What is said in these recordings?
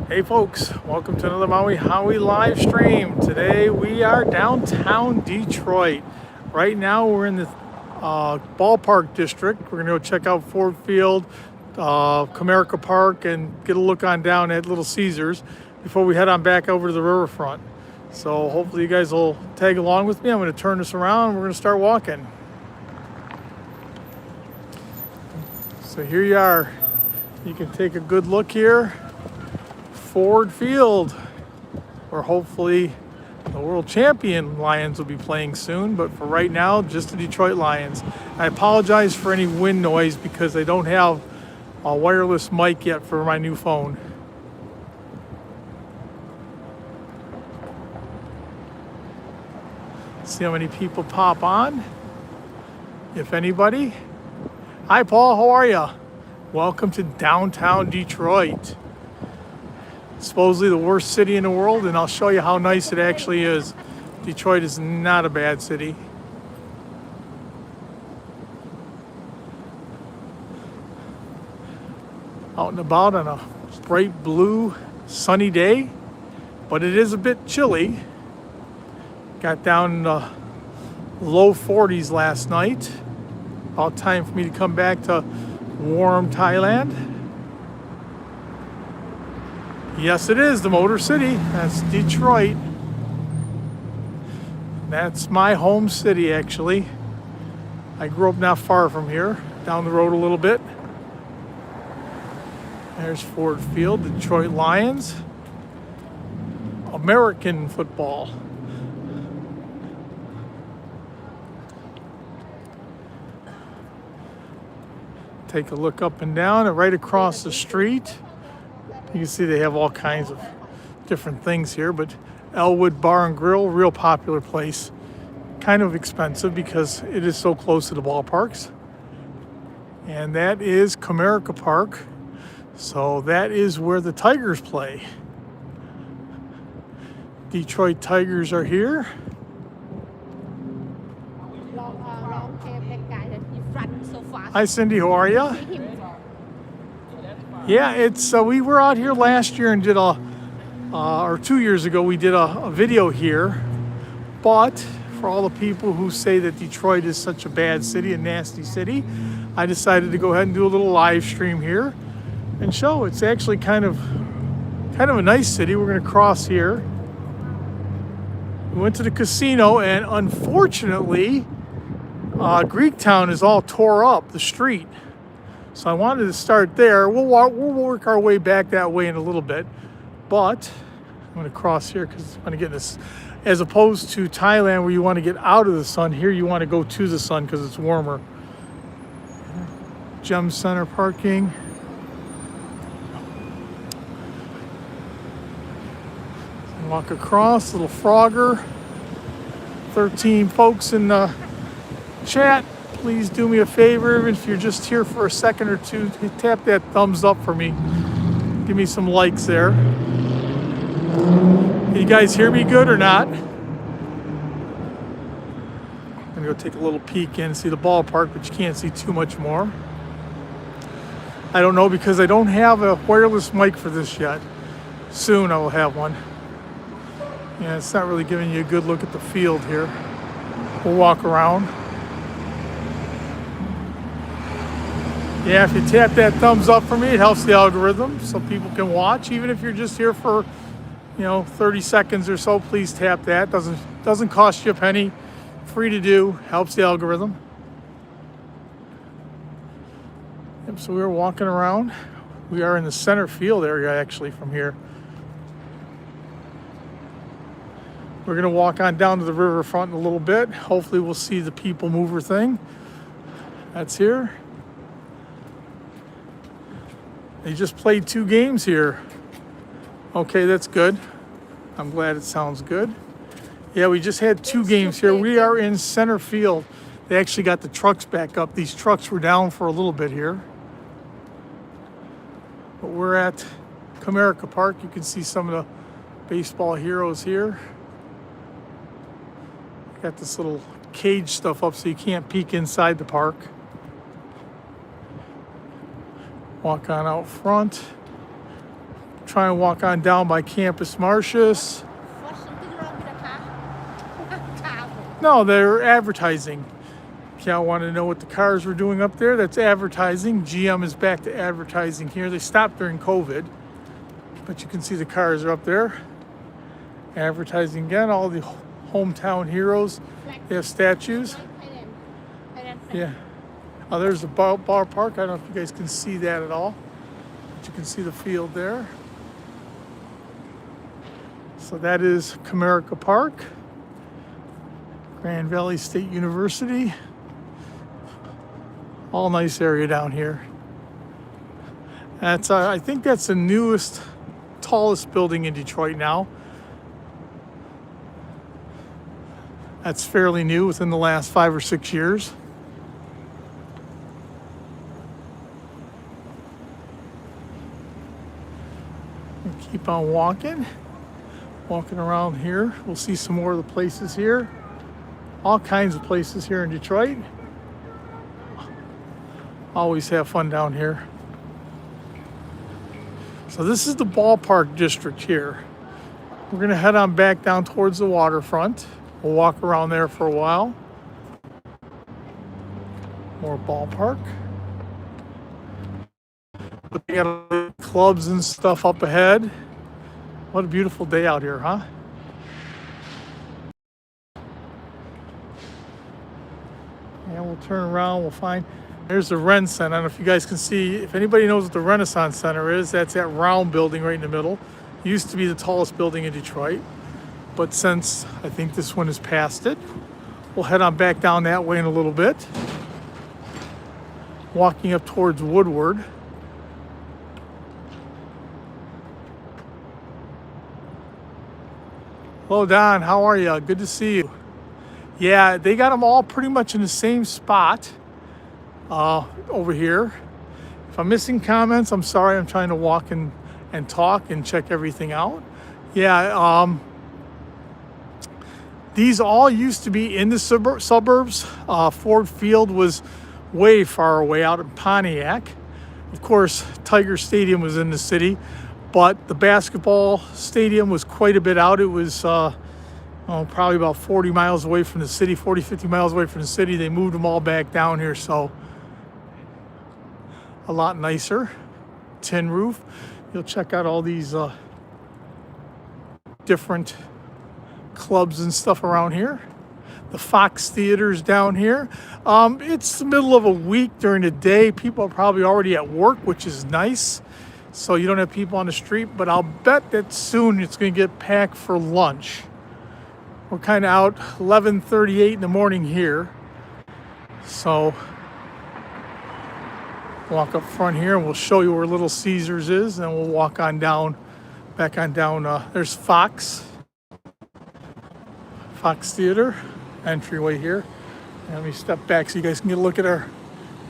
Hey folks, welcome to another Mauihowey live stream. Today we are downtown Detroit. Right now we're in the ballpark district. We're gonna go check out Ford Field, Comerica Park, and get a look on down at Little Caesars before we head on back over to the riverfront. So hopefully you guys will tag along with me. I'm gonna turn this around and we're gonna start walking. So here you are. You can take a good look here. Ford Field, where hopefully the world champion Lions will be playing soon, but for right now, just the Detroit Lions. I apologize for any wind noise because I don't have a wireless mic yet for my new phone. See how many people pop on, if anybody. Hi Paul, how are you? Welcome to downtown Detroit. Supposedly the worst city in the world, and I'll show you how nice it actually is. Detroit is not a bad city. Out and about on a bright blue sunny day, but it is a bit chilly. Got down in the low 40s last night. About time for me to come back to warm Thailand. Yes, it is the Motor City. That's Detroit. That's my home city, actually. I grew up not far from here, down the road a little bit. There's Ford Field, Detroit Lions. American football. Take a look up and down, and right across the street, you can see they have all kinds of different things here, but Elwood Bar and Grill, real popular place. Kind of expensive because it is so close to the ballparks. And that is Comerica Park. So that is where the Tigers play. Detroit Tigers are here. Hi Cindy, how are you? Yeah, it's we were out here last year and did or 2 years ago we did a video here. But for all the people who say that Detroit is such a bad city, a nasty city, I decided to go ahead and do a little live stream here and show it's actually kind of a nice city. We're going to cross here. We went to the casino, and unfortunately, Greektown is all tore up, the street. So I wanted to start there. We'll work our way back that way in a little bit. But I'm going to cross here because I want to get this. As opposed to Thailand where you want to get out of the sun, here you want to go to the sun because it's warmer. Gem Center parking. Walk across, little Frogger. 13 folks in the chat. Please do me a favor, if you're just here for a second or two, tap that thumbs up for me. Give me some likes there. Can you guys hear me good or not? I'm gonna go take a little peek in, see the ballpark, but you can't see too much more. I don't know because I don't have a wireless mic for this yet. Soon I will have one. Yeah, it's not really giving you a good look at the field here. We'll walk around. Yeah, if you tap that thumbs up for me, it helps the algorithm so people can watch. Even if you're just here for, 30 seconds or so, please tap that. Doesn't cost you a penny. Free to do. Helps the algorithm. Yep, so we're walking around. We are in the center field area actually from here. We're going to walk on down to the riverfront in a little bit. Hopefully we'll see the people mover thing. That's here. They just played 2 games here. Okay, that's good. I'm glad it sounds good. Yeah, we just had 2 games here. We are in center field. They actually got the trucks back up. These trucks were down for a little bit here. But we're at Comerica Park. You can see some of the baseball heroes here. Got this little cage stuff up so you can't peek inside the park. Walk on out front. Try and walk on down by Campus Martius. No, they're advertising. Y'all want to know what the cars were doing up there? That's advertising. GM is back to advertising here. They stopped during COVID, but you can see the cars are up there. Advertising again, all the hometown heroes. They have statues. Yeah. Oh, there's the bar park. I don't know if you guys can see that at all, but you can see the field there. So that is Comerica Park, Grand Valley State University. All nice area down here. That's I think that's the newest, tallest building in Detroit now. That's fairly new, within the last 5 or 6 years. We'll keep on walking around here. We'll see some more of the places here. All kinds of places here in Detroit. Always have fun down here. So this is the ballpark district here. We're gonna head on back down towards the waterfront. We'll walk around there for a while. More ballpark. But they got clubs and stuff up ahead. What a beautiful day out here, huh? And we'll turn around, we'll find, there's the Ren Center. I don't know if you guys can see, if anybody knows what the Renaissance Center is, that's that round building right in the middle. It used to be the tallest building in Detroit, but since I think this one is past it, we'll head on back down that way in a little bit. Walking up towards Woodward. Hello, Don. How are you? Good to see you. Yeah, they got them all pretty much in the same spot over here. If I'm missing comments, I'm sorry. I'm trying to walk and talk and check everything out. Yeah, these all used to be in the suburbs. Ford Field was way far away out in Pontiac. Of course, Tiger Stadium was in the city, but the basketball stadium was quite a bit out. It was probably about 40 miles away from the city, 40, 50 miles away from the city. They moved them all back down here, so a lot nicer. Tin roof. You'll check out all these different clubs and stuff around here. The Fox Theater's down here. It's the middle of a week during the day. People are probably already at work, which is nice. So you don't have people on the street, but I'll bet that soon it's going to get packed for lunch. We're kind of out 11:38 in the morning here. So walk up front here and we'll show you where Little Caesars is, and we'll walk on down, back on down. There's Fox Theater entryway here. And let me step back so you guys can get a look at our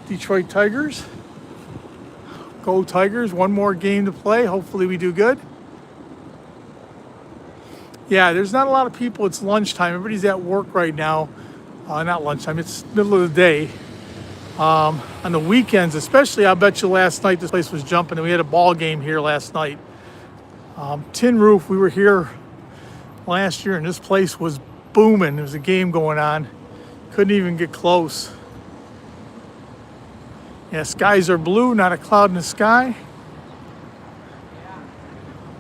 Detroit Tigers. Go Tigers, one more game to play. Hopefully we do good. Yeah, there's not a lot of people. It's lunchtime. Everybody's at work right now. Not lunchtime, it's middle of the day. On the weekends, especially, I bet you last night this place was jumping, and we had a ball game here last night. Tin roof, we were here last year, and this place was booming. There was a game going on. Couldn't even get close. Yeah, skies are blue, not a cloud in the sky.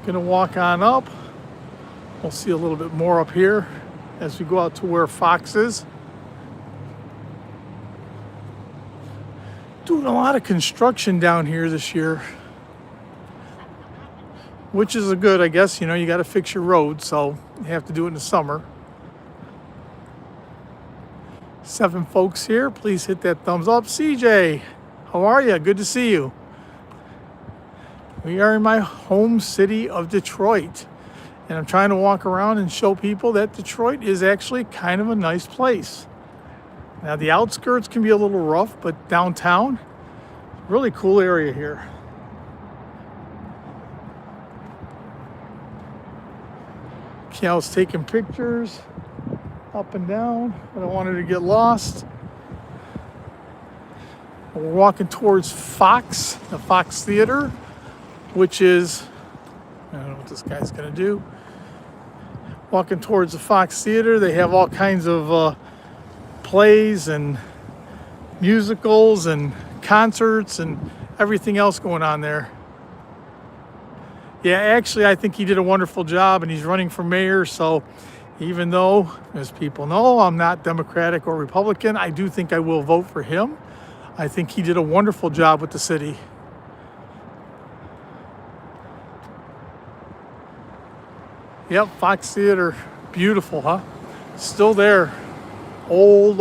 Gonna walk on up. We'll see a little bit more up here as we go out to where Fox is. Doing a lot of construction down here this year, which is a good, I guess. You know, you got to fix your road, so you have to do it in the summer. 7 folks here. Please hit that thumbs up. CJ, how are you? Good to see you. We are in my home city of Detroit, and I'm trying to walk around and show people that Detroit is actually kind of a nice place. Now, the outskirts can be a little rough, but downtown, really cool area here. Cal's taking pictures up and down, but I wanted to get lost. We're walking towards Fox, the Fox Theater, which is I don't know what this guy's gonna do. Walking towards the Fox Theater, they have all kinds of plays and musicals and concerts and everything else going on there. Yeah, actually, I think he did a wonderful job, and he's running for mayor. So even though, as people know, I'm not Democratic or Republican, I do think I will vote for him. I think he did a wonderful job with the city. Yep, Fox Theater, beautiful, huh? Still there. Old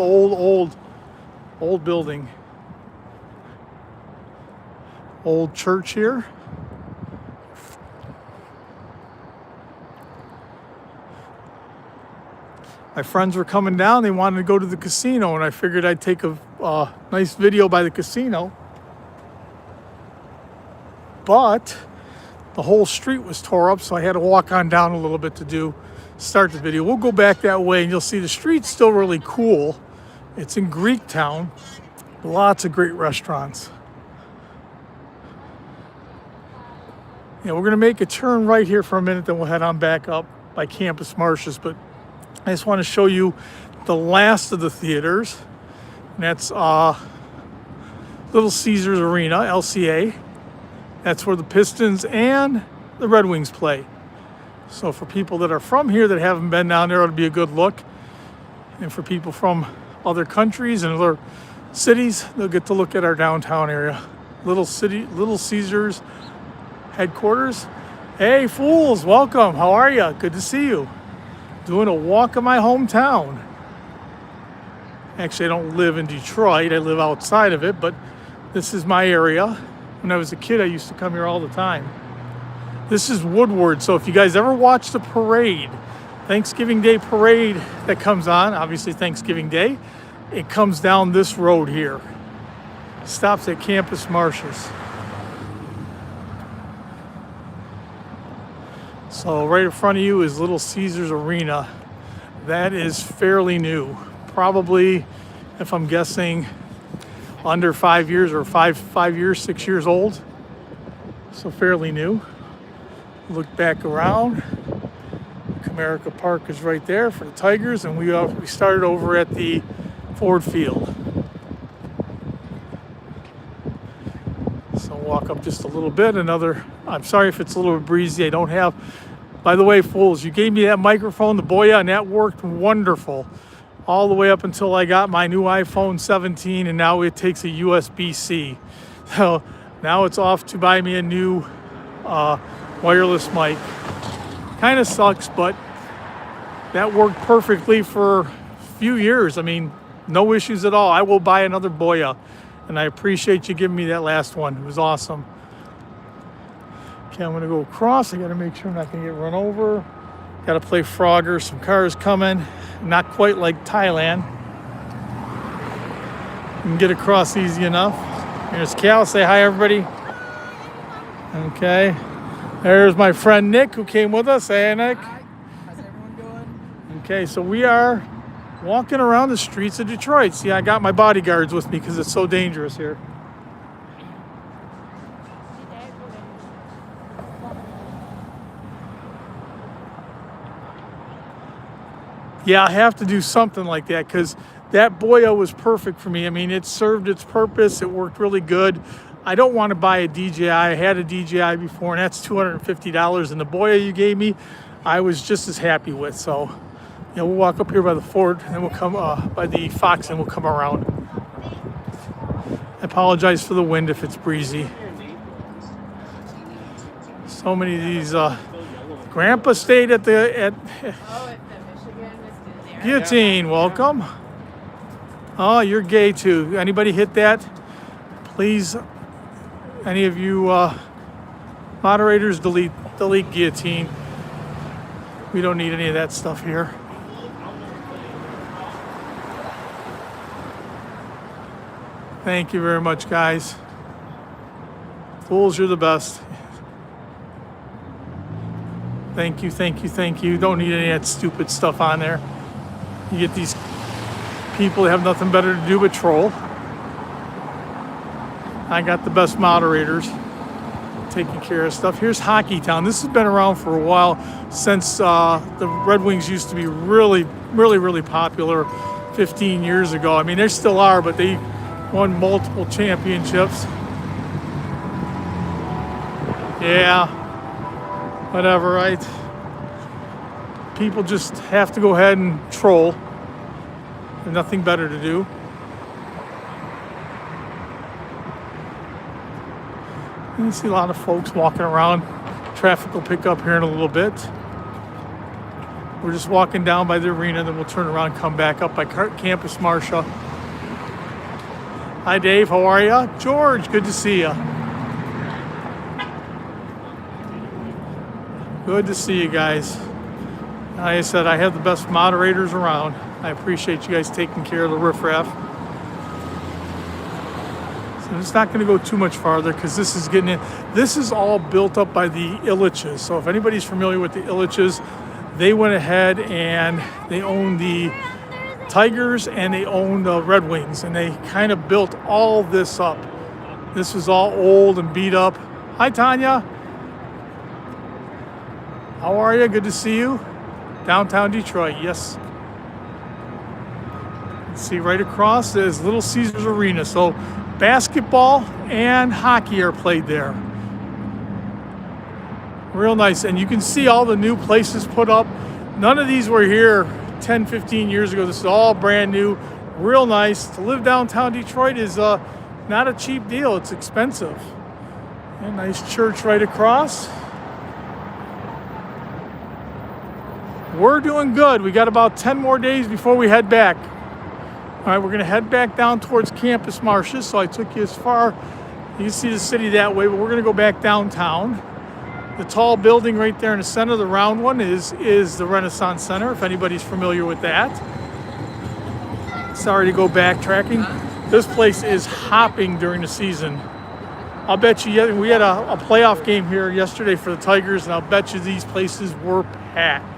building. Old church here. My friends were coming down. They wanted to go to the casino, and I figured I'd take a nice video by the casino. But the whole street was tore up, so I had to walk on down a little bit to start the video. We'll go back that way, and you'll see the street's still really cool. It's in Greektown. Lots of great restaurants. Yeah, we're going to make a turn right here for a minute, then we'll head on back up by Campus Martius. But I just want to show you the last of the theaters. And that's Little Caesars Arena, LCA. That's where the Pistons and the Red Wings play. So for people that are from here that haven't been down there, it'll be a good look. And for people from other countries and other cities, they'll get to look at our downtown area. Little Caesars headquarters. Hey, fools, welcome. How are you? Good to see you. Doing a walk of my hometown. Actually, I don't live in Detroit. I live outside of it, but this is my area. When I was a kid, I used to come here all the time. This is Woodward. So if you guys ever watch the parade, Thanksgiving Day parade that comes on, obviously Thanksgiving Day, it comes down this road here. Stops at Campus Martius. So right in front of you is Little Caesars Arena. That is fairly new. Probably, if I'm guessing, under 5 years or 6 years old. So fairly new. Look back around. Comerica Park is right there for the Tigers, and we started over at the Ford Field. So walk up just a little bit. I'm sorry if it's a little bit breezy. I don't have, by the way, fools, you gave me that microphone, the Boya, and that worked wonderful. All the way up until I got my new iPhone 17, and now it takes a USB-C. So now it's off to buy me a new wireless mic. Kind of sucks, but that worked perfectly for a few years. I mean, no issues at all. I will buy another Boya, and I appreciate you giving me that last one. It was awesome. Okay, I'm gonna go across. I gotta make sure I'm not gonna get run over. Gotta play Frogger. Some cars coming. Not quite like Thailand. You can get across easy enough. Here's Cal. Say hi, everybody. Okay. There's my friend Nick, who came with us. Hey, Nick. Hi. How's everyone doing? Okay, so we are walking around the streets of Detroit. See, I got my bodyguards with me because it's so dangerous here. Yeah, I have to do something like that because that Boya was perfect for me. I mean, it served its purpose. It worked really good. I don't want to buy a DJI. I had a DJI before, and that's $250. And the Boya you gave me, I was just as happy with. So, we'll walk up here by the Ford, and then we'll come by the Fox, and we'll come around. I apologize for the wind if it's breezy. So many of these. Grandpa stayed at the Guillotine. Welcome. Oh, you're gay too. Anybody hit that? Please, any of you moderators, delete Guillotine. We don't need any of that stuff here. Thank you very much, guys. Fools, you're the best. Thank you, thank you, thank you. Don't need any of that stupid stuff on there. You get these people that have nothing better to do but troll. I got the best moderators. taking care of stuff. Here's Hockey Town. This has been around for a while, since the Red Wings used to be really, really, really popular 15 years ago. I mean, they still are, but they won multiple championships. Yeah, whatever, right? People just have to go ahead and troll. There's nothing better to do. You see a lot of folks walking around. Traffic will pick up here in a little bit. We're just walking down by the arena, then we'll turn around and come back up by Campus Marcia. Hi, Dave. How are you? George, good to see you. Good to see you guys. Like I said, I have the best moderators around. I appreciate you guys taking care of the riffraff. So it's not going to go too much farther because this is getting in. This is all built up by the Illiches. So if anybody's familiar with the Illiches, they went ahead and they own the Tigers and they own the Red Wings, and they kind of built all this up. This is all old and beat up. Hi, Tanya. How are you? Good to see you. Downtown Detroit, yes. See, right across is Little Caesars Arena. So basketball and hockey are played there. Real nice. And you can see all the new places put up. None of these were here 10, 15 years ago. This is all brand new. Real nice. To live downtown Detroit is not a cheap deal. It's expensive. A nice church right across. We're doing good. We got about 10 more days before we head back. All right, we're going to head back down towards Campus Marcia. So I took you as far. You can see the city that way, but we're going to go back downtown. The tall building right there in the center, the round one, is the Renaissance Center, if anybody's familiar with that. Sorry to go backtracking. This place is hopping during the season. I'll bet you, we had a playoff game here yesterday for the Tigers, and I'll bet you these places were packed.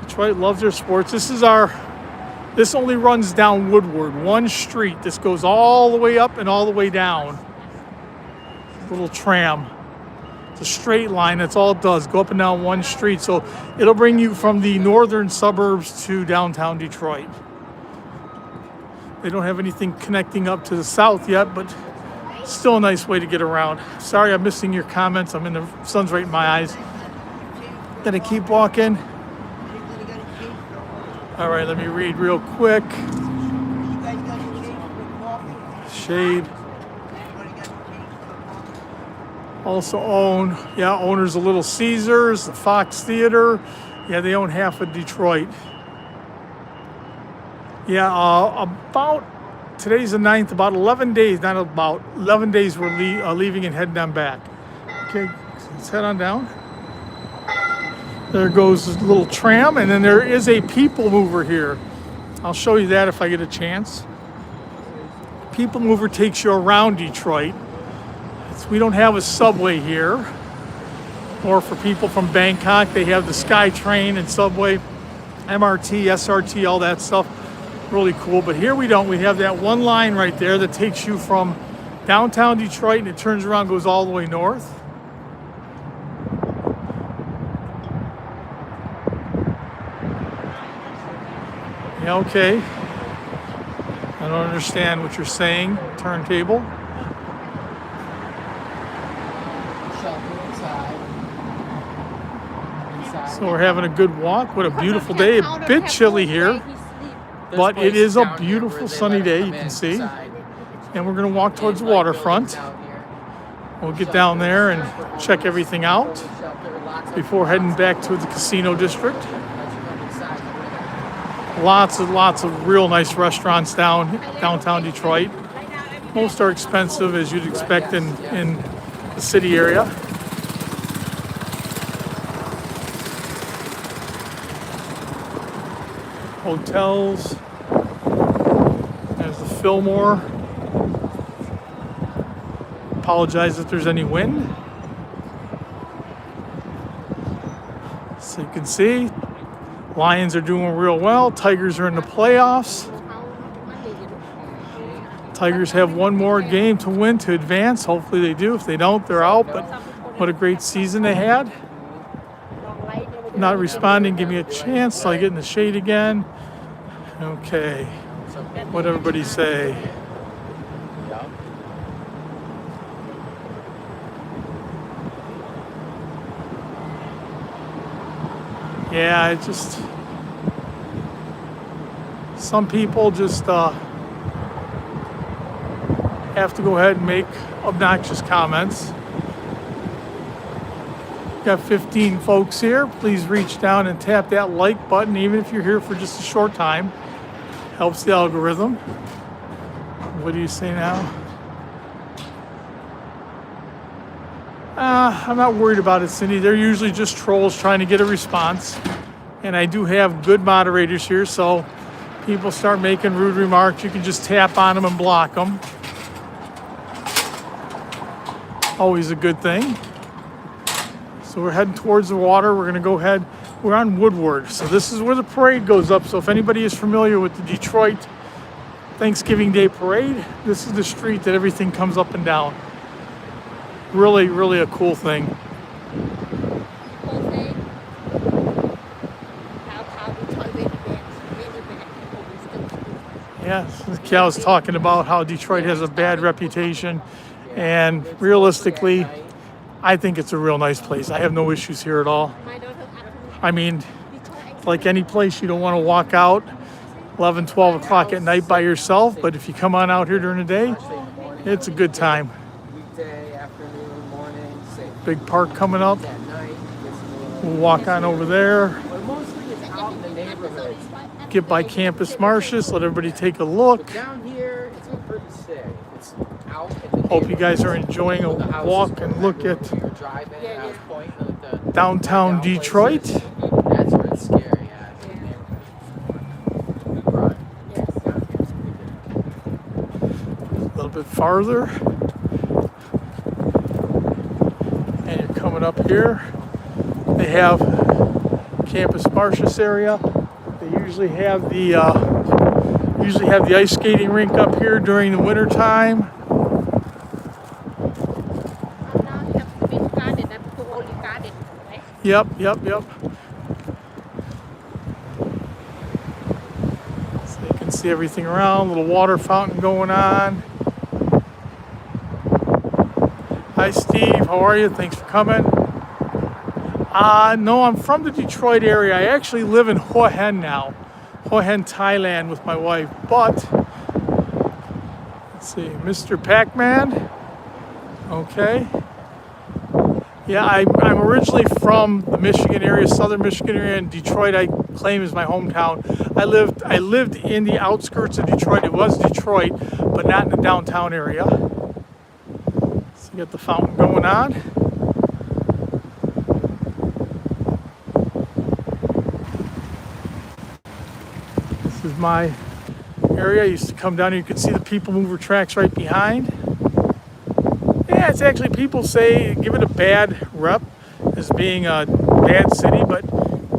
Detroit loves their sports. This only runs down Woodward, one street. This goes all the way up and all the way down. Little tram. It's a straight line, that's all it does. Go up and down one street. So it'll bring you from the northern suburbs to downtown Detroit. They don't have anything connecting up to the south yet, but still a nice way to get around. Sorry I'm missing your comments. The sun's right in my eyes. Gonna keep walking. All right, let me read real quick. Shade. Also owners of Little Caesars, the Fox Theater. Yeah, they own half of Detroit. Yeah, today's the 9th, about 11 days, not about, 11 days we're leaving and heading on back. Okay, let's head on down. There goes this little tram, and then there is a people mover here. I'll show you that if I get a chance. People mover takes you around Detroit. We don't have a subway here. Or for people from Bangkok, they have the SkyTrain and subway, MRT, SRT, all that stuff. Really cool. But here we don't. We have that one line right there that takes you from downtown Detroit, and it turns around, goes all the way north. Yeah, okay. I don't understand what you're saying, turntable. So we're having a good walk. What a beautiful day. A bit chilly here, but it is a beautiful sunny day, you can see. And we're going to walk towards the waterfront. We'll get down there and check everything out before heading back to the casino district. Lots of real nice restaurants downtown Detroit. Most are expensive, as you'd expect in the city area. Hotels. There's the Fillmore. Apologize if there's any wind. So you can see, Lions are doing real well. Tigers are in the playoffs. Tigers have one more game to win to advance. Hopefully they do. If they don't, they're out. But what a great season they had. Not responding, give me a chance. So I get in the shade again. Okay. What everybody say? Yeah, it just, some people just have to go ahead and make obnoxious comments. Got 15 folks here. Please reach down and tap that like button, even if you're here for just a short time. Helps the algorithm. What do you say now? I'm not worried about it, Cindy. They're usually just trolls trying to get a response. And I do have good moderators here, so people start making rude remarks, you can just tap on them and block them. Always a good thing. So we're heading towards the water. We're gonna go ahead. We're on Woodward. So this is where the parade goes up. So if anybody is familiar with the Detroit Thanksgiving Day Parade, this is the street that everything comes up and down. Really, really a cool thing. Yeah, Cal was talking about how Detroit has a bad reputation, and realistically, I think it's a real nice place. I have no issues here at all. I mean, like any place, you don't want to walk out 11, 12 o'clock at night by yourself, but if you come on out here during the day, it's a good time. Big park coming up. We'll walk on over there. Get by Campus Martius, let everybody take a look. Down here, it's pretty sick. It's out. Hope you guys are enjoying a walk and look at downtown Detroit. That's where it's scary at. A little bit farther. And you're coming up here. They have Campus Martius area. They usually have the ice skating rink up here during the winter time. Yep. So you can see everything around. Little water fountain going on. Hi, Steve. How are you? Thanks for coming. No, I'm from the Detroit area. I actually live in Hua Hin now. Hua Hin, Thailand with my wife. But, let's see, Mr. Pac-Man. Okay. Yeah, I'm originally from the Michigan area, southern Michigan area, and Detroit I claim is my hometown. I lived in the outskirts of Detroit. It was Detroit, but not in the downtown area. So you got the fountain going on. This is my area. I used to come down here. You can see the people mover tracks right behind. Yeah, it's actually, people say, give it a bad rep as being a bad city, but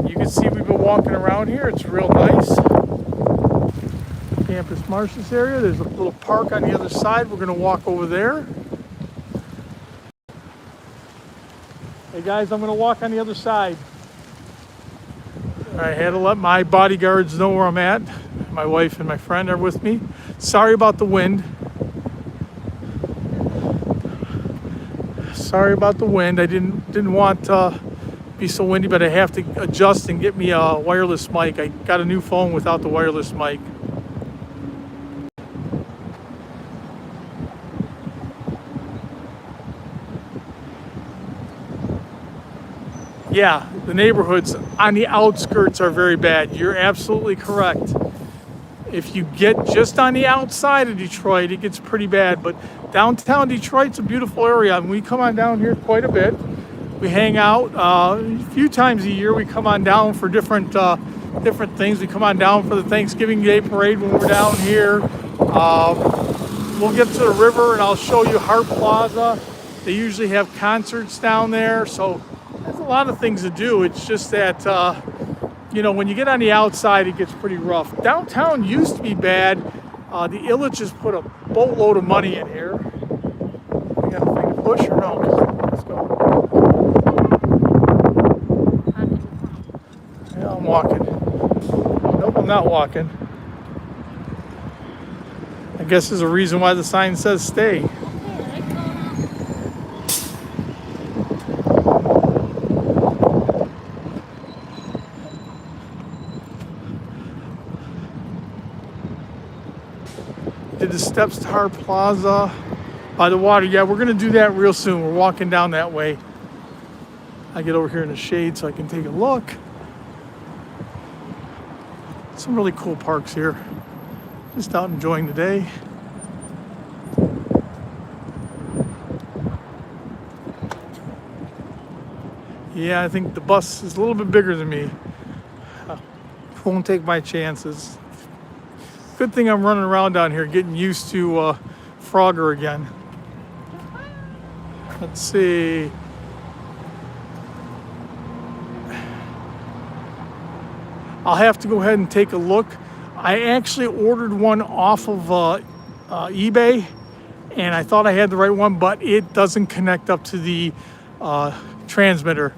you can see we've been walking around here. It's real nice. Campus Martius area. There's a little park on the other side. We're going to walk over there. Hey guys, I'm going to walk on the other side. I had to let my bodyguards know where I'm at. My wife and my friend are with me. Sorry about the wind. Sorry about the wind. I didn't want to be so windy, but I have to adjust and get me a wireless mic. I got a new phone without the wireless mic. Yeah, the neighborhoods on the outskirts are very bad. You're absolutely correct. If you get just on the outside of Detroit, it gets pretty bad. But downtown Detroit's a beautiful area, and we come on down here quite a bit. We hang out a few times a year. We come on down for different things. We come on down for the Thanksgiving Day Parade when we're down here. We'll get to the river, and I'll show you Hart Plaza. They usually have concerts down there, so there's a lot of things to do. It's just that, when you get on the outside, it gets pretty rough. Downtown used to be bad. The Illiches put a boatload of money in here. We got a thing to push or no? Let's go. Yeah, I'm walking. Nope, I'm not walking. I guess there's a reason why the sign says stay. Did the steps to Hart Plaza by the water. Yeah, we're gonna do that real soon. We're walking down that way. I get over here in the shade so I can take a look. Some really cool parks here. Just out enjoying the day. Yeah, I think the bus is a little bit bigger than me. Won't take my chances. Good thing I'm running around down here getting used to Frogger again. Let's see. I'll have to go ahead and take a look. I actually ordered one off of eBay, and I thought I had the right one, but it doesn't connect up to the transmitter.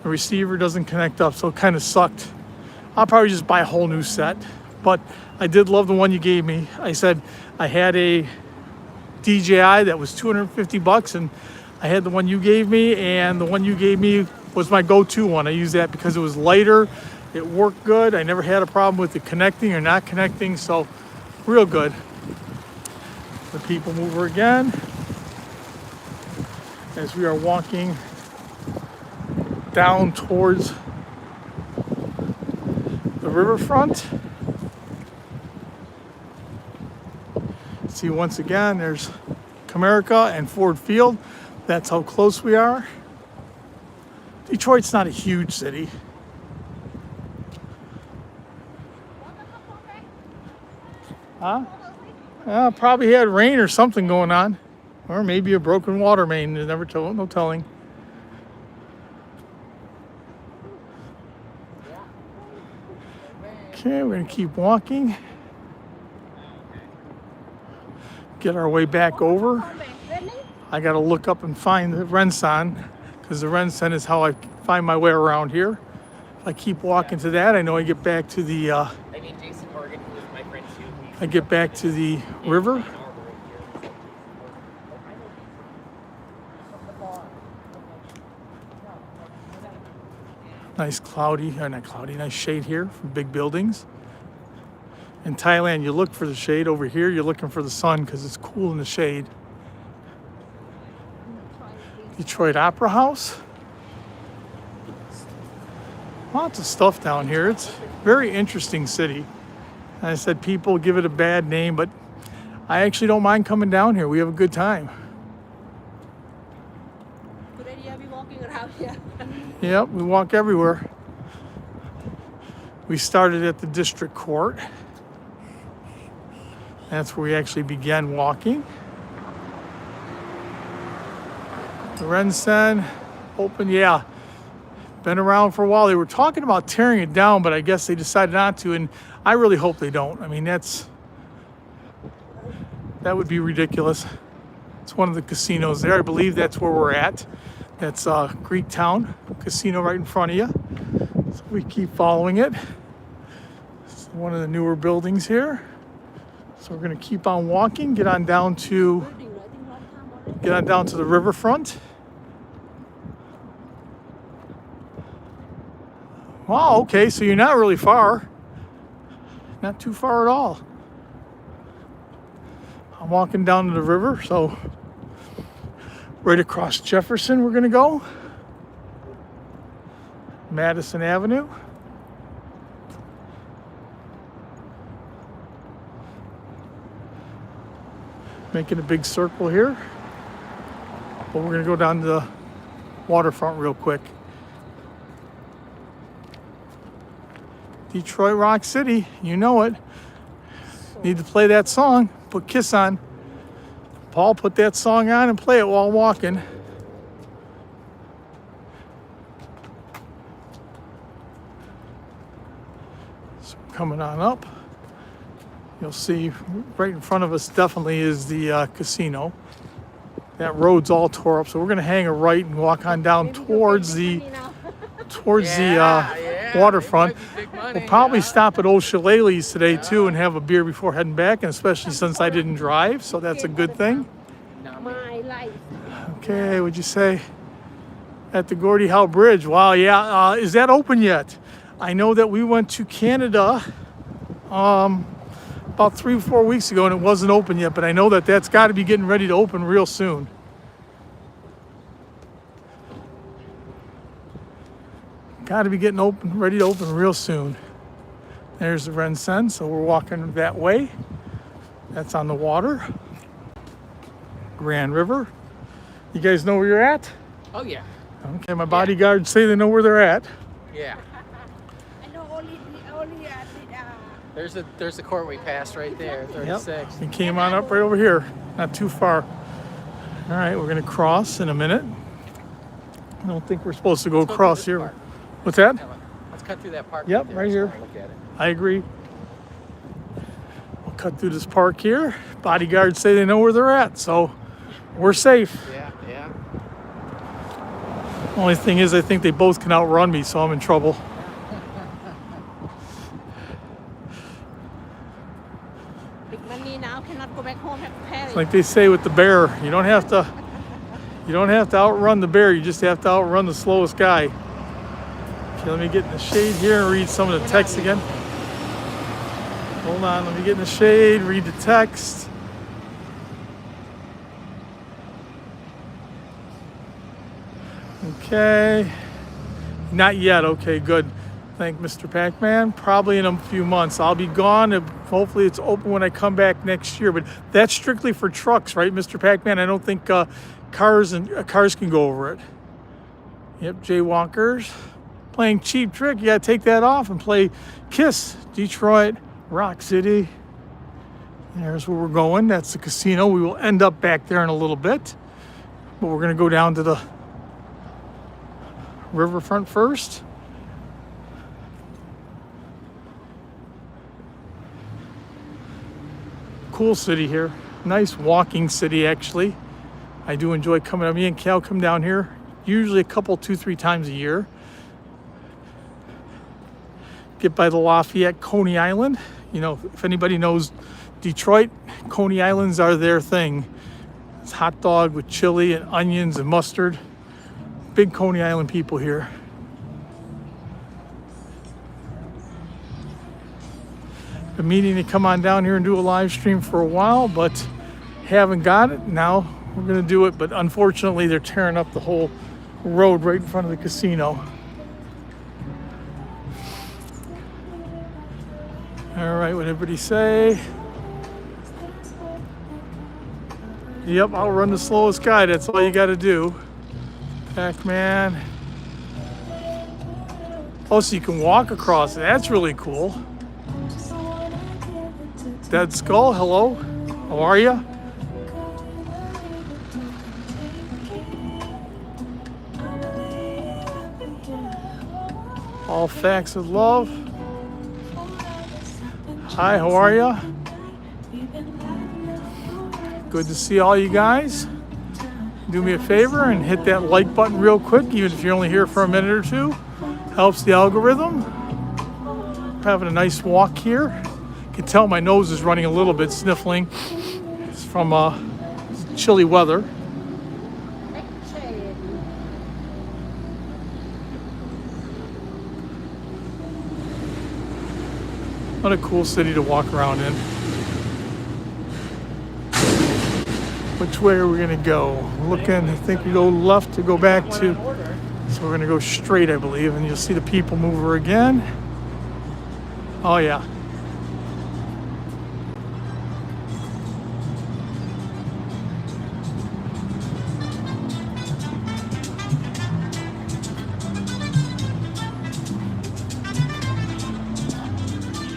The receiver doesn't connect up, so it kind of sucked. I'll probably just buy a whole new set, but I did love the one you gave me. I said I had a DJI that was 250 bucks, and I had the one you gave me, and the one you gave me was my go-to one. I used that because it was lighter, it worked good. I never had a problem with it connecting or not connecting, so real good. The people mover again as we are walking down towards the riverfront. See, once again, there's Comerica and Ford Field. That's how close we are. Detroit's not a huge city. Huh? Probably had rain or something going on. Or maybe a broken water main. There's never no telling. Okay, we're going to keep walking. Get our way back over. I got to look up and find the Renson, because the Renson is how I find my way around here. If I keep walking to that, I know I get back to the I get back to the river. Nice cloudy, or not cloudy, nice shade here from big buildings. In Thailand, you look for the shade. Over here, you're looking for the sun because it's cool in the shade. Detroit Opera House. Lots of stuff down here. It's a very interesting city. And I said people give it a bad name, but I actually don't mind coming down here. We have a good time. Good idea, be walking around here. Yep, we walk everywhere. We started at the district court. That's where we actually began walking. The Renson open, yeah. Been around for a while. They were talking about tearing it down, but I guess they decided not to, and I really hope they don't. I mean, that would be ridiculous. It's one of the casinos there. I believe that's where we're at. That's Greektown Casino right in front of you. So we keep following it. It's one of the newer buildings here. So we're going to keep on walking, get on down to the riverfront. Wow, okay, so you're not really far. Not too far at all. I'm walking down to the river, so right across Jefferson we're going to go. Madison Avenue. Making a big circle here. But we're going to go down to the waterfront real quick. Detroit Rock City, you know it. Need to play that song. Put Kiss on. Paul, put that song on and play it while walking. So coming on up. You'll see right in front of us definitely is the casino. That road's all tore up, so we're gonna hang a right and walk on down towards the waterfront. We'll probably stop at Old Shillelagh's today too and have a beer before heading back, and especially since I didn't drive, so that's a good thing. My life. Okay, would you say at the Gordie Howe Bridge? Wow, yeah. Is that open yet? I know that we went to Canada about 3 or 4 weeks ago and it wasn't open yet, but I know that that's got to be getting ready to open real soon. Got to be getting open, ready to open real soon. There's the Rensen, so we're walking that way. That's on the water. Grand River. You guys know where you're at? Oh yeah. Okay, my bodyguards say they know where they're at. Yeah. I know only There's a court we passed right there, 36. We came on up right over here, not too far. All right, we're gonna cross in a minute. I don't think we're supposed to go Let's go across through here. this park. What's that? Let's cut through that park. Yep, there, right so here. I'll Look at it. I agree. We'll cut through this park here. Bodyguards say they know where they're at, so we're safe. Yeah, yeah. Only thing is, I think they both can outrun me, so I'm in trouble. big money now cannot go back home, have to pay. It's like they say with the bear, you don't have to outrun the bear, you just have to outrun the slowest guy. Okay, let me get in the shade here and read some of the text again. Hold on, let me get in the shade, read the text. Okay, not yet. Okay, good. Thank Mr. Pac-Man. Probably in a few months. I'll be gone. Hopefully it's open when I come back next year. But that's strictly for trucks, right, Mr. Pac-Man? I don't think cars can go over it. Yep, jaywalkers. Playing Cheap Trick. You got to take that off and play Kiss, Detroit, Rock City. There's where we're going. That's the casino. We will end up back there in a little bit. But we're going to go down to the riverfront first. Cool city here. Nice walking city, actually. I do enjoy coming up. Me and Cal come down here usually a couple, 2-3 times a year. Get by the Lafayette, Coney Island. You know, if anybody knows Detroit, Coney Islands are their thing. It's hot dog with chili and onions and mustard. Big Coney Island people here. Been meaning to come on down here and do a live stream for a while, but haven't got it. Now we're gonna do it, but unfortunately they're tearing up the whole road right in front of the casino. All right, what everybody say? Yep, I'll run the slowest guy. That's all you gotta do. Pac-Man. Oh, so you can walk across. That's really cool. Dead Skull, hello. How are you? All Facts of Love. Hi, how are you? Good to see all you guys. Do me a favor and hit that like button real quick, even if you're only here for a minute or two. Helps the algorithm. Having a nice walk here. You can tell my nose is running a little bit, sniffling. It's from chilly weather. What a cool city to walk around in. Which way are we gonna go? Looking, I think we go left to go back to, so we're gonna go straight, I believe, and you'll see the people mover again. Oh yeah.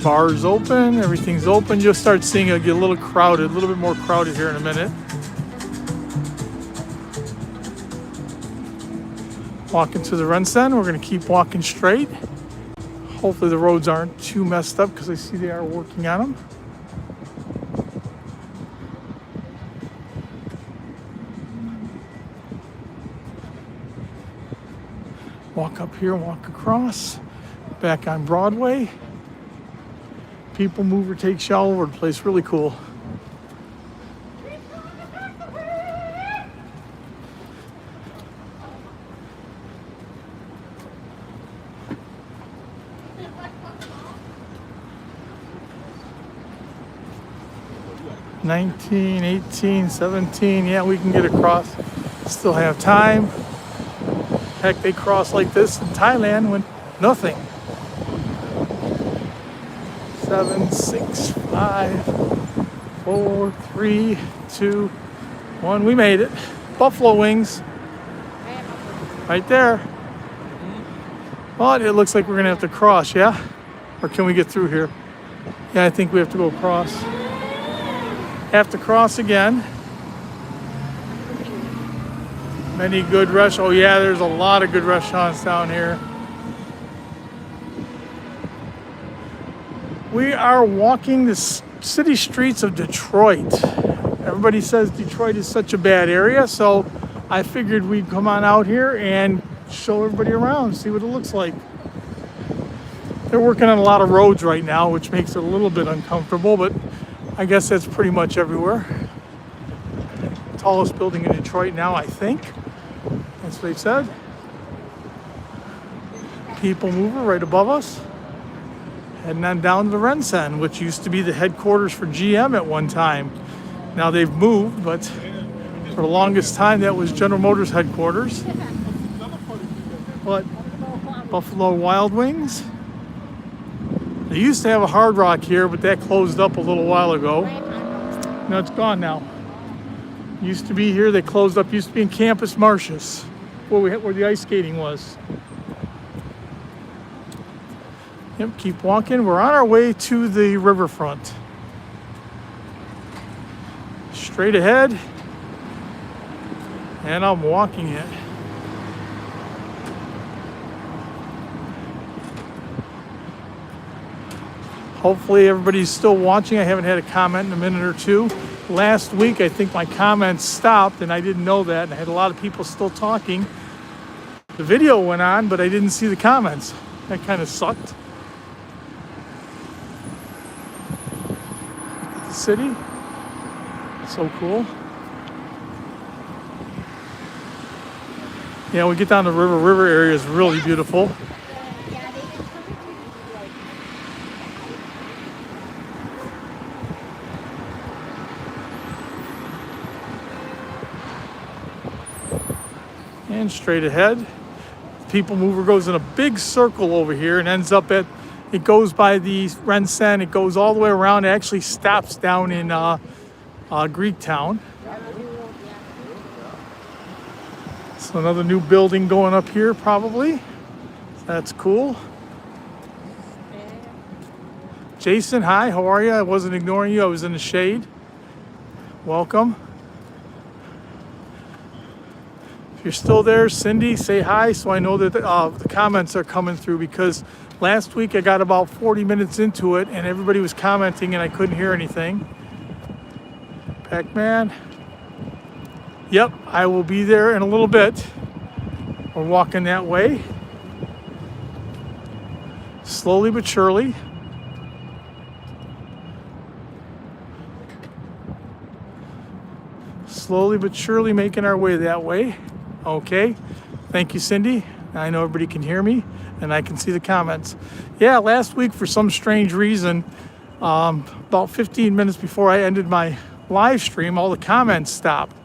Bars open, everything's open. You'll start seeing it get a little crowded, a little bit more crowded here in a minute. Walking to the Rensen, we're gonna keep walking straight. Hopefully the roads aren't too messed up because I see they are working on them. Walk up here, walk across. Back on Broadway. People mover takes you all over the place. Really cool. $19, $18, $17. Yeah, we can get across. Still have time. Heck, they cross like this in Thailand with nothing. 7, 6, 5, 4, 3, 2, 1. We made it. Buffalo wings. Right there. But it looks like we're gonna have to cross, yeah? Or can we get through here? Yeah, I think we have to go across. Have to cross again. Many good restaurants. Oh yeah, there's a lot of good restaurants down here. We are walking the city streets of Detroit. Everybody says Detroit is such a bad area, so I figured we'd come on out here and show everybody around, see what it looks like. They're working on a lot of roads right now, which makes it a little bit uncomfortable, but I guess that's pretty much everywhere. Tallest building in Detroit now, I think. That's what they said. People mover right above us. Heading on down to the Rensen, which used to be the headquarters for GM at one time. Now they've moved, but for the longest time that was General Motors headquarters. But Buffalo Wild Wings. They used to have a Hard Rock here, but that closed up a little while ago. No, it's gone now. Used to be here, they closed up. Used to be in Campus Martius, where the ice skating was. Yep, keep walking. We're on our way to the riverfront. Straight ahead. And I'm walking it. Hopefully everybody's still watching. I haven't had a comment in a minute or two. Last week, I think my comments stopped, and I didn't know that. And I had a lot of people still talking. The video went on, but I didn't see the comments. That kind of sucked. City. So cool. Yeah, we get down to river area is really beautiful. And straight ahead. People mover goes in a big circle over here and ends up at, it goes by the Rensen, it goes all the way around, it actually stops down in Greektown. So another new building going up here probably. That's cool. Jason, hi, how are you? I wasn't ignoring you, I was in the shade. Welcome. If you're still there, Cindy, say hi so I know that the comments are coming through, because last week I got about 40 minutes into it and everybody was commenting and I couldn't hear anything. Pac-Man. Yep, I will be there in a little bit. We're walking that way. Slowly but surely. Slowly but surely making our way that way. Okay. Thank you, Cindy. I know everybody can hear me and I can see the comments. Yeah, last week for some strange reason, about 15 minutes before I ended my live stream, all the comments stopped.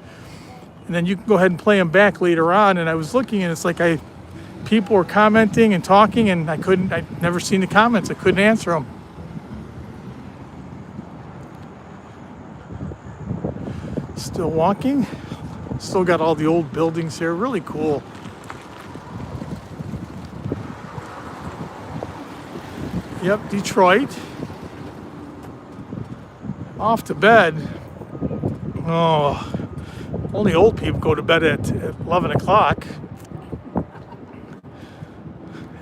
And then you can go ahead and play them back later on. And I was looking and it's like people were commenting and talking and I'd never seen the comments. I couldn't answer them. Still walking. Still got all the old buildings here. Really cool. Yep, Detroit. Off to bed. Oh, only old people go to bed at 11 o'clock.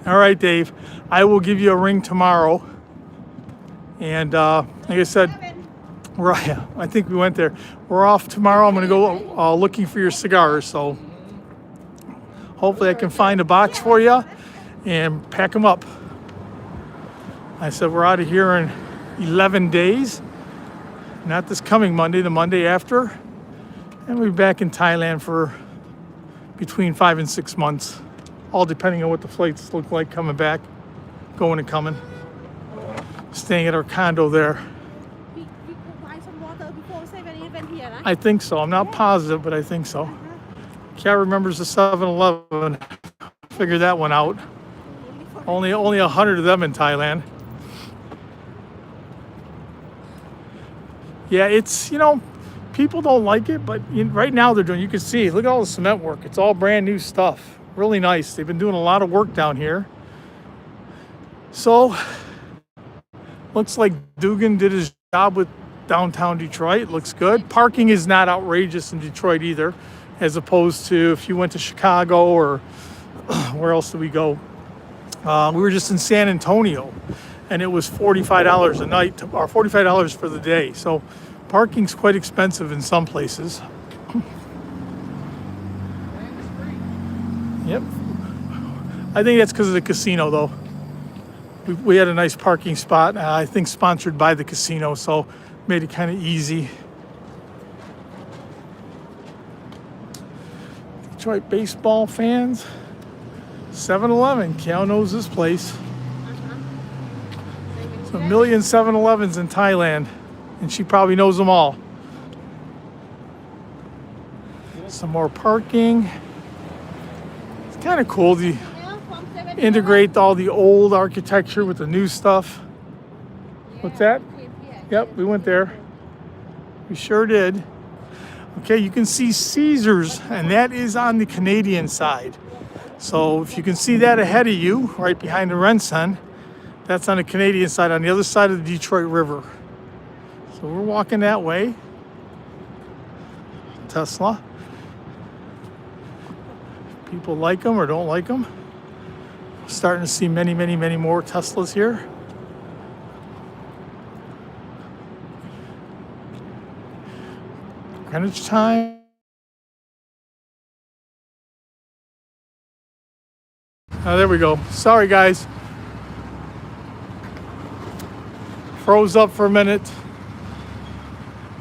All right, Dave. I will give you a ring tomorrow. And like I said, I think we went there. We're off tomorrow. I'm going to go looking for your cigars. So Hopefully I can find a box for you and pack them up. I said we're out of here in 11 days. Not this coming Monday, the Monday after. And we'll be back in Thailand for between 5 and 6 months. All depending on what the flights look like coming back, going and coming. Staying at our condo there. We could buy some water before 7-Eleven here, right? I think so. I'm not positive, but I think so. Kat remembers the 7-Eleven. Figure that one out. Only 100 of them in Thailand. Yeah, it's, you know, people don't like it, but right now they're doing, you can see, look at all the cement work. It's all brand new stuff. Really nice. They've been doing a lot of work down here. So, looks like Dugan did his job with downtown Detroit. Looks good. Parking is not outrageous in Detroit either, as opposed to if you went to Chicago or where else did we go? We were just in San Antonio, and it was $45 a night, or $45 for the day. So parking's quite expensive in some places. Yep. I think that's because of the casino, though. We had a nice parking spot, I think sponsored by the casino, so made it kind of easy. Detroit baseball fans. 7-Eleven. Cal knows this place. There's a million 7-Elevens in Thailand, and she probably knows them all. Some more parking. It's kind of cool to integrate all the old architecture with the new stuff. What's that? Yep, we went there. We sure did. Okay, you can see Caesars, and that is on the Canadian side. So if you can see that ahead of you, right behind the Rensen, that's on the Canadian side, on the other side of the Detroit River. So we're walking that way. Tesla. People like them or don't like them. Starting to see many, many, many more Teslas here. Greenwich time. Oh, there we go. Sorry, guys. Froze up for a minute.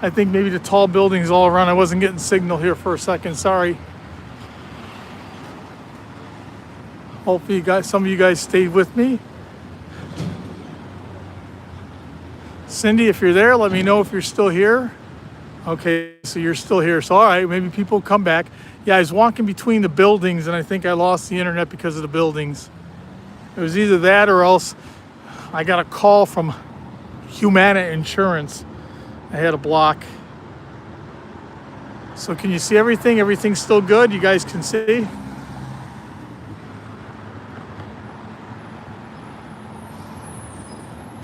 I think maybe the tall buildings all around. I wasn't getting signal here for a second. Sorry. Hopefully you guys, some of you guys stayed with me. Cindy, if you're there, let me know if you're still here. Okay, so you're still here. So all right, maybe people come back. Yeah, I was walking between the buildings and I think I lost the internet because of the buildings. It was either that or else I got a call from Humana Insurance. I had a block. So can you see everything? Everything's still good? You guys can see?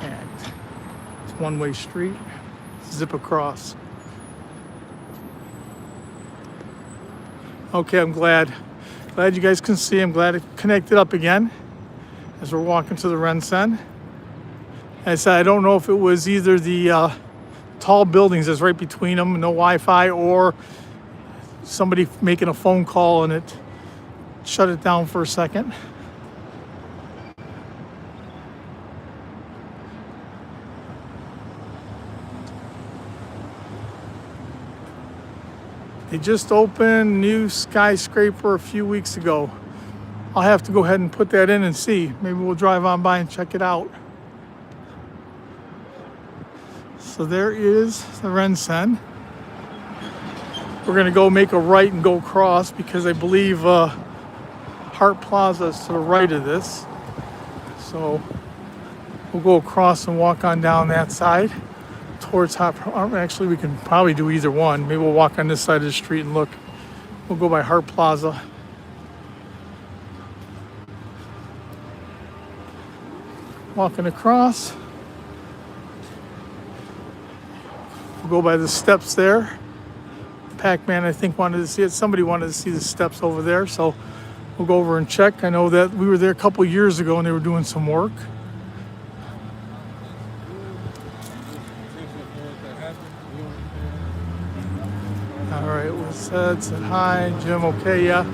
And it's one-way street. Zip across. Okay, I'm glad you guys can see. I'm glad it connected up again as we're walking to the Rensen. I said I don't know if it was either the tall buildings that's right between them, no Wi-Fi, or somebody making a phone call and it shut it down for a second. They just opened new skyscraper a few weeks ago. I'll have to go ahead and put that in and see. Maybe we'll drive on by and check it out. So there is the Rensen. We're gonna go make a right and go across because I believe Hart Plaza is to the right of this. So we'll go across and walk on down that side towards actually we can probably do either one. Maybe we'll walk on this side of the street and look. We'll go by Hart Plaza. Walking across. We'll go by the steps there. Pac-Man, I think, wanted to see it. Somebody wanted to see the steps over there, so we'll go over and check. I know that we were there a couple years ago and they were doing some work. All right, said hi, Jim, okay, yeah.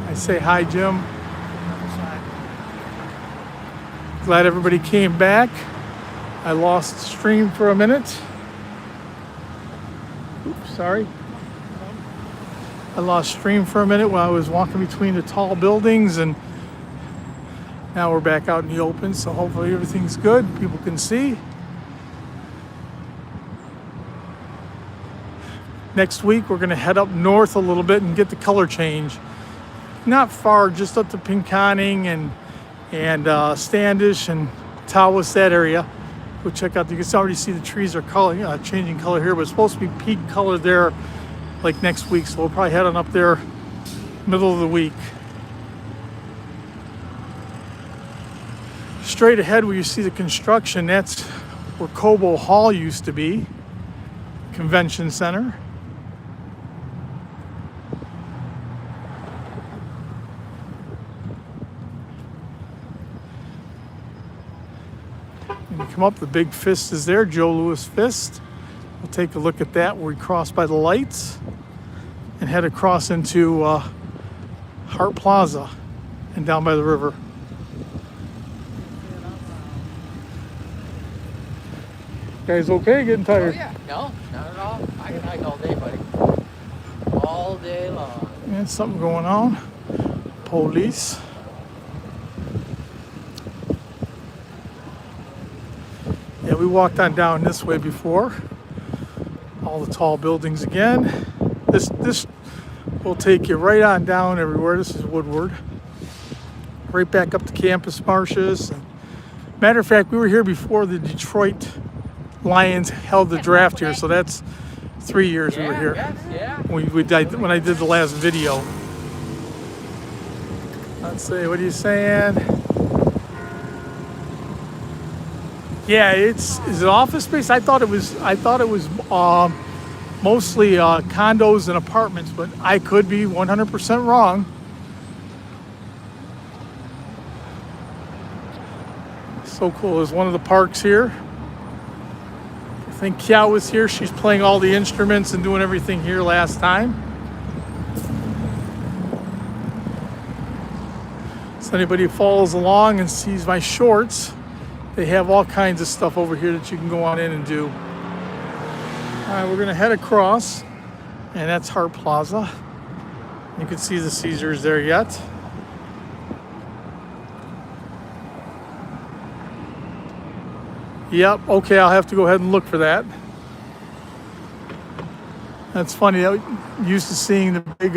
I say hi, Jim. Glad everybody came back. I lost stream for a minute. Oops, sorry. I lost stream for a minute while I was walking between the tall buildings, and now we're back out in the open, so hopefully everything's good. People can see. Next week, we're going to head up north a little bit and get the color change. Not far, just up to Pinconning and Standish and Tawas, that area. Go check out. You can already see the trees are changing color here, but it's supposed to be peak color there like next week. So we'll probably head on up there middle of the week. Straight ahead where you see the construction, that's where Cobo Hall used to be, Convention Center. When you come up, the big fist is there, Joe Louis Fist. We'll take a look at that where we cross by the lights and head across into Hart Plaza and down by the river. Guys okay? Getting tired? Oh, yeah. No, not at all. I can hike all day, buddy. All day long. Yeah, something going on. Police. Yeah, we walked on down this way before. All the tall buildings again. This will take you right on down everywhere. This is Woodward. Right back up to Campus Marshes. Matter of fact, we were here before the Detroit Lions held the draft here, so that's 3 years we were here. Yeah. When I did the last video. Let's see, what are you saying? Yeah, is it office space? I thought it was mostly condos and apartments, but I could be 100% wrong. So cool. There's one of the parks here. I think Kiao was here. She's playing all the instruments and doing everything here last time. So anybody who follows along and sees my shorts, they have all kinds of stuff over here that you can go on in and do. All right, we're gonna head across, and that's Hart Plaza. You can see the Caesars there yet. Yep, okay, I'll have to go ahead and look for that. That's funny, I'm used to seeing the big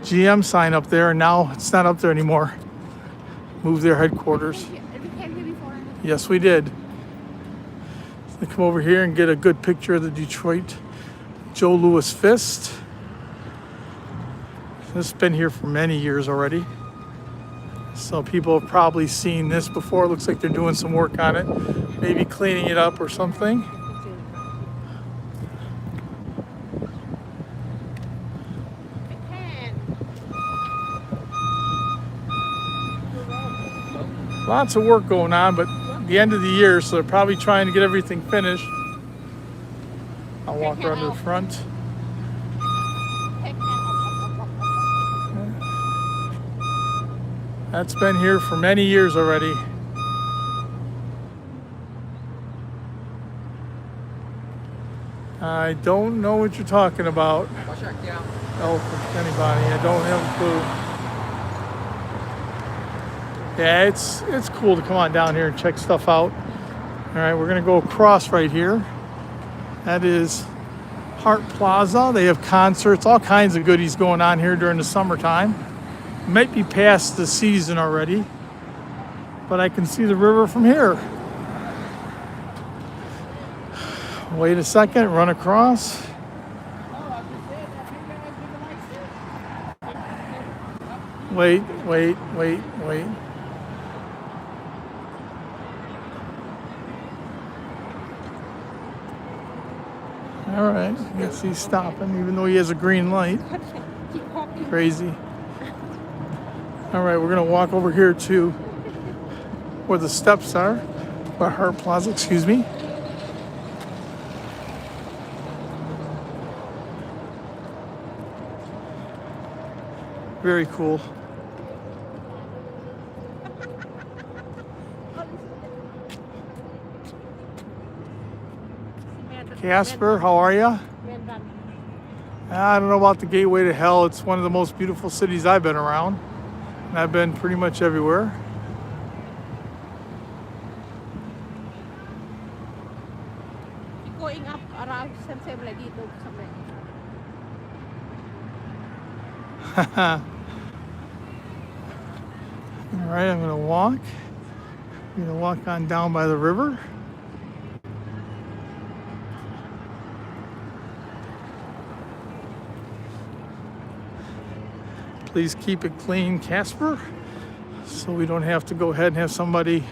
GM sign up there, and now it's not up there anymore. Moved their headquarters. Yes, we did. So come over here and get a good picture of the Detroit Joe Louis Fist. This has been here for many years already. So people have probably seen this before. It looks like they're doing some work on it. Maybe cleaning it up or something. Lots of work going on, but the end of the year, so they're probably trying to get everything finished. I'll walk around to the front. That's been here for many years already. I don't know what you're talking about. Oh, for anybody, I don't have a clue. Yeah, it's cool to come on down here and check stuff out. All right, we're gonna go across right here. That is Hart Plaza. They have concerts, all kinds of goodies going on here during the summertime. Might be past the season already, but I can see the river from here. Wait a second, run across. Wait. All right, I guess he's stopping, even though he has a green light. Crazy. All right, we're gonna walk over here to where the steps are, by Hart Plaza, excuse me. Very cool. Casper, how are you? I don't know about the gateway to hell. It's one of the most beautiful cities I've been around. And I've been pretty much everywhere. Going up around same like dito somewhere. All right, I'm gonna walk. I'm gonna walk on down by the river. Please keep it clean, Casper, so we don't have to go ahead and have somebody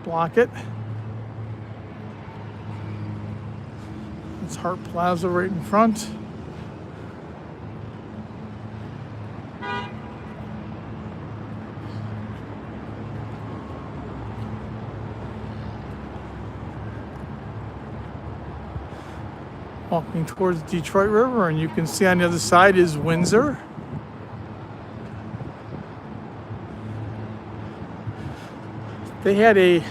block it. It's Hart Plaza right in front. Walking towards the Detroit River, and you can see on the other side is Windsor. They had a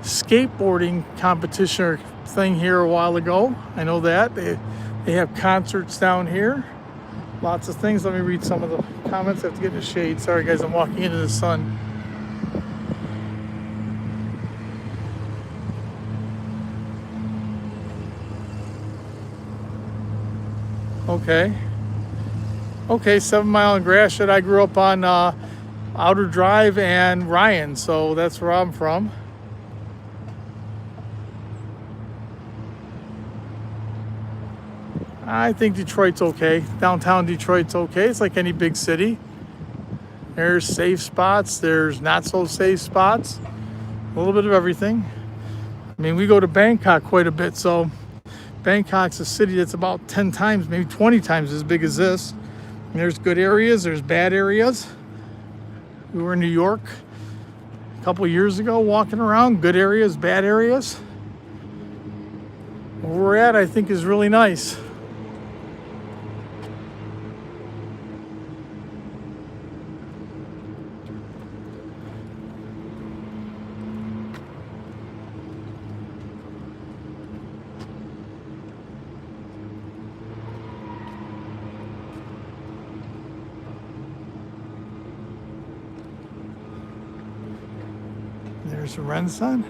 skateboarding competition or thing here a while ago. I know that. They have concerts down here. Lots of things. Let me read some of the comments. I have to get in the shade. Sorry guys, I'm walking into the sun. Okay, 7 Mile and Gratiot. I grew up on Outer Drive and Ryan, so that's where I'm from. I think Detroit's okay. Downtown Detroit's okay. It's like any big city. There's safe spots, there's not so safe spots. A little bit of everything. I mean, we go to Bangkok quite a bit, so Bangkok's a city that's about 10 times, maybe 20 times as big as this. And there's good areas, there's bad areas. We were in New York a couple years ago walking around, good areas, bad areas. Where we're at, I think, is really nice. There's a Renaissance.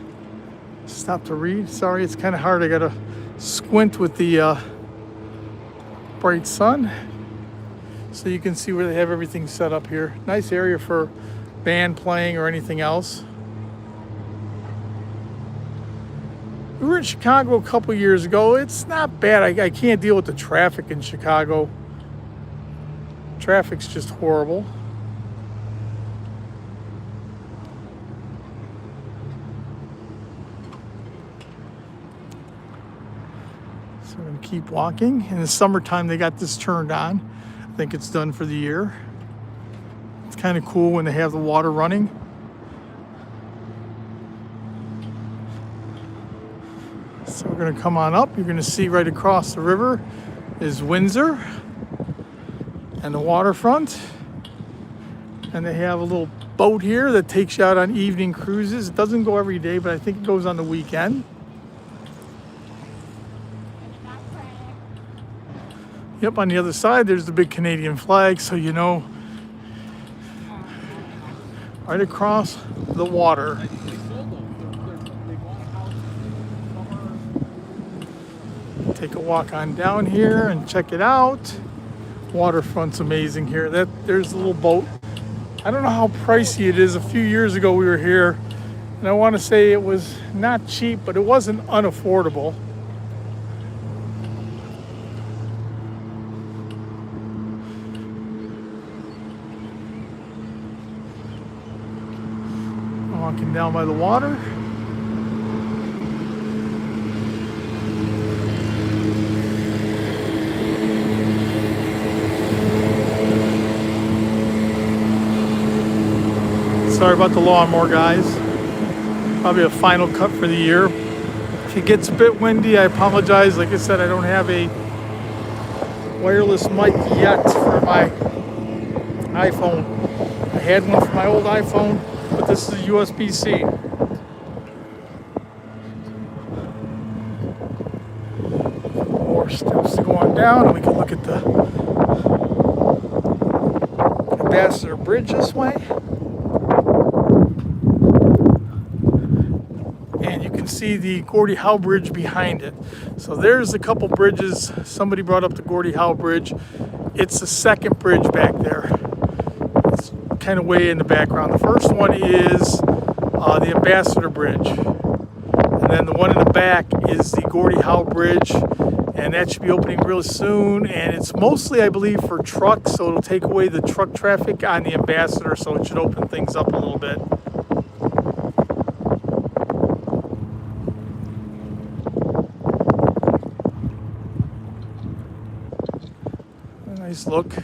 Stop to read. Sorry, it's kind of hard. I gotta squint with the bright sun so you can see where they have everything set up here. Nice area for band playing or anything else. We were in Chicago a couple years ago. It's not bad. I can't deal with the traffic in Chicago. Traffic's just horrible. So we're going to keep walking. In the summertime, they got this turned on. I think it's done for the year. It's kind of cool when they have the water running. So we're going to come on up. You're going to see right across the river is Windsor and the waterfront. And they have a little boat here that takes you out on evening cruises. It doesn't go every day, but I think it goes on the weekend. Yep, on the other side, there's the big Canadian flag, so you know, right across the water. Take a walk on down here and check it out. Waterfront's amazing here. There's a little boat. I don't know how pricey it is. A few years ago we were here, and I want to say it was not cheap, but it wasn't unaffordable. Walking down by the water. Sorry about the lawnmower, guys. Probably a final cut for the year. If it gets a bit windy, I apologize. Like I said, I don't have a wireless mic yet for my iPhone. I had one for my old iPhone, but this is a USB-C. More steps to go on down, and we can look at the Ambassador Bridge this way. And you can see the Gordie Howe Bridge behind it. So there's a couple bridges. Somebody brought up the Gordie Howe Bridge. It's the second bridge back there. It's kind of way in the background. The first one is the Ambassador Bridge. And then the one in the back is the Gordie Howe Bridge. And that should be opening real soon. And it's mostly, I believe, for trucks. So it'll take away the truck traffic on the Ambassador. So it should open things up a little bit. Nice look. A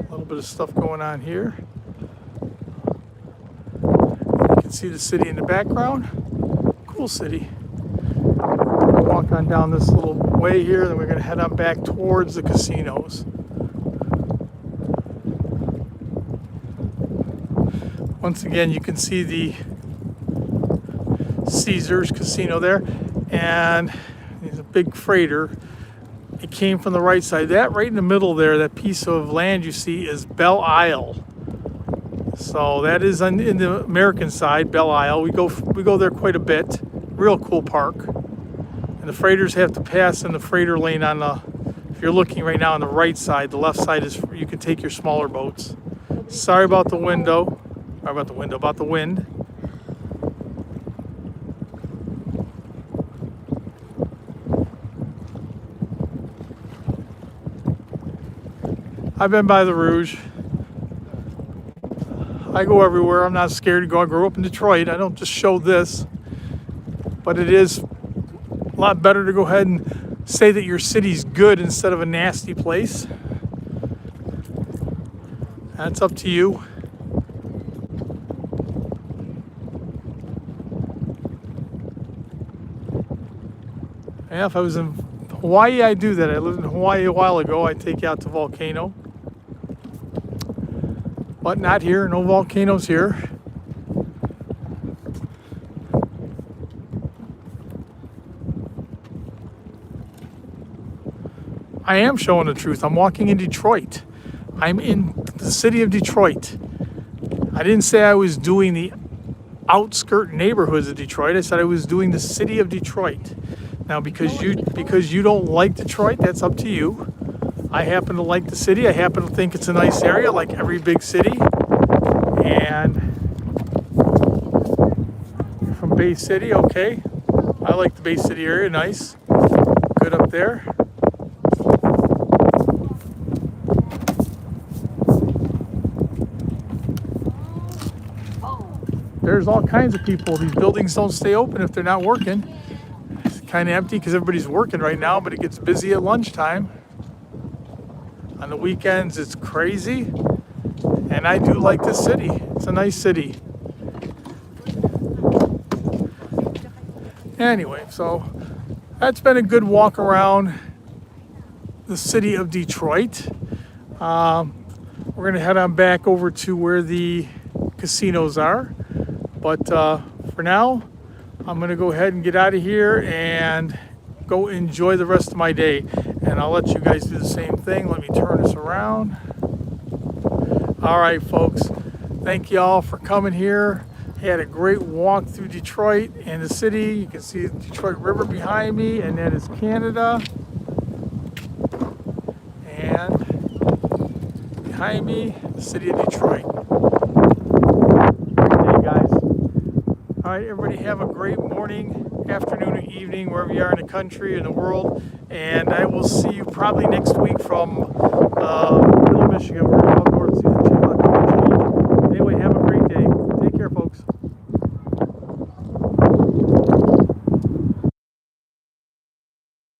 little bit of stuff going on here. You can see the city in the background. Cool city. We'll walk on down this little way here, then we're going to head on back towards the casinos. Once again, you can see the Caesars Casino there, and there's a big freighter. It came from the right side. That right in the middle there, that piece of land you see is Belle Isle. So that is in the American side, Belle Isle. We go there quite a bit. Real cool park. And the freighters have to pass in the freighter lane on the, if you're looking right now on the right side, the left side is, you can take your smaller boats. Sorry about the window. Sorry about the window, about the wind. I've been by the Rouge. I go everywhere. I'm not scared to go. I grew up in Detroit. I don't just show this. But it is a lot better to go ahead and say that your city's good instead of a nasty place. That's up to you. Yeah, if I was in Hawaii, I'd do that. I lived in Hawaii a while ago. I'd take you out to Volcano. But not here, no volcanoes here. I am showing the truth. I'm walking in Detroit. I'm in the city of Detroit. I didn't say I was doing the outskirt neighborhoods of Detroit. I said I was doing the city of Detroit. Now, because you don't like Detroit, that's up to you. I happen to like the city. I happen to think it's a nice area, like every big city. And you're from Bay City, okay. I like the Bay City area, nice. Good up there. There's all kinds of people. These buildings don't stay open if they're not working. It's kind of empty because everybody's working right now, but it gets busy at lunchtime. On the weekends, it's crazy. And I do like this city. It's a nice city. Anyway, so that's been a good walk around the city of Detroit. We're going to head on back over to where the casinos are. But for now, I'm going to go ahead and get out of here and go enjoy the rest of my day. And I'll let you guys do the same thing. Let me turn this around. All right, folks. Thank you all for coming here. Had a great walk through Detroit and the city. You can see the Detroit River behind me, and that is Canada. And behind me, the city of Detroit. Great day, guys. All right, everybody have a great morning, afternoon, or evening, wherever you are in the country, in the world. And I will see you probably next week from Middle Michigan.